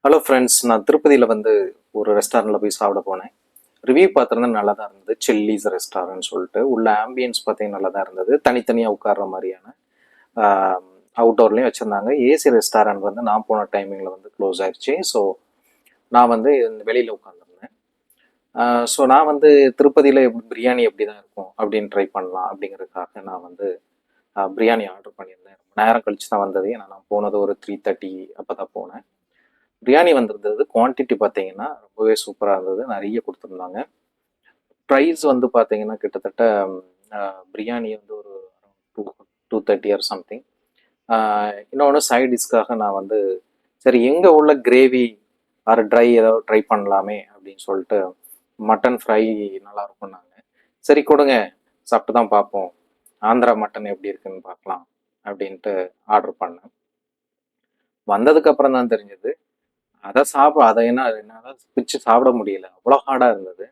Hello friends, நான் திருப்பதியில் வந்து ஒரு ரெஸ்டாரண்ட்டில் போய் சாப்பிட போனேன். ரிவ்யூ பார்த்துருந்தேன், நல்லா தான் இருந்தது. சில்லிஸ் ரெஸ்டாரண்ட் சொல்லிட்டு உள்ள ஆம்பியன்ஸ் பார்த்தீங்கன்னா நல்லா தான் இருந்தது. தனித்தனியாக உட்கார்ற மாதிரியான அவுட்டோர்லேயும் வச்சுருந்தாங்க. ஏசி ரெஸ்டாரண்ட் வந்து நான் போன டைமிங்கில் வந்து க்ளோஸ் ஆயிடுச்சு. ஸோ நான் வந்து வெளியில் உட்காந்துருந்தேன். ஸோ நான் வந்து திருப்பதியில் பிரியாணி எப்படி தான் இருக்கும் அப்படின்னு ட்ரை பண்ணலாம் அப்படிங்கிறதுக்காக நான் வந்து பிரியாணி ஆர்டர் பண்ணியிருந்தேன். ரொம்ப நேரம் கழிச்சு தான் வந்தது. ஏன்னா நான் போனது ஒரு 3:30 அப்போ தான் போனேன். பிரியாணி வந்திருந்தது. குவான்டிட்டி பார்த்தீங்கன்னா ரொம்பவே சூப்பராக இருந்தது. நிறைய கொடுத்துருந்தாங்க. ப்ரைஸ் வந்து பார்த்தீங்கன்னா கிட்டத்தட்ட பிரியாணி வந்து ஒரு டூ 230 ஆர் சம்திங். இன்னொன்று சைட் டிஷ்காக நான் வந்து சரி எங்கே உள்ள கிரேவி ஆர் ட்ரை ஏதாவது ட்ரை பண்ணலாமே அப்படின்னு சொல்லிட்டு மட்டன் ஃப்ரை நல்லா இருக்கும்னாங்க. சரி கொடுங்க, சாப்பிட்டு தான் பார்ப்போம், ஆந்திரா மட்டன் எப்படி இருக்குன்னு பார்க்கலாம் அப்படின்ட்டு ஆர்டர் பண்ணேன். வந்ததுக்கு அப்புறம் தான் தெரிஞ்சது அதை என்னால் பிச்சு சாப்பிட முடியல, அவ்வளோ ஹார்டாக இருந்தது.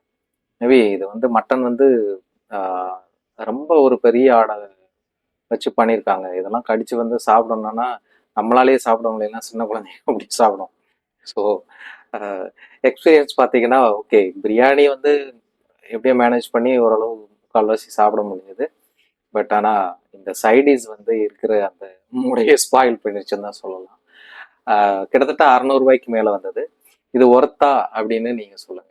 மேபி இது வந்து மட்டன் வந்து ஆஹ், ரொம்ப ஒரு பெரிய ஆடை வச்சு பண்ணியிருக்காங்க. இதெல்லாம் கடிச்சு வந்து சாப்பிடணும்னா நம்மளாலேயே சாப்பிட முடியலன்னா சின்ன குழந்தைங்க அப்படி சாப்பிடும். ஸோ எக்ஸ்பீரியன்ஸ் பார்த்தீங்கன்னா ஓகே, பிரியாணி வந்து எப்படியோ மேனேஜ் பண்ணி ஓரளவு முக்கால்வாசி சாப்பிட முடிஞ்சது. பட் ஆனால் இந்த சைடிஸ் வந்து இருக்கிற அந்த மூடையை ஸ்பாயில் பண்ணிருச்சுன்னு தான் சொல்லலாம். கிட்டத்தட்ட 600 ரூபாய்க்கு மேலே வந்தது. இது ஒர்த்தா அப்படின்னு நீங்கள் சொல்லுங்கள்.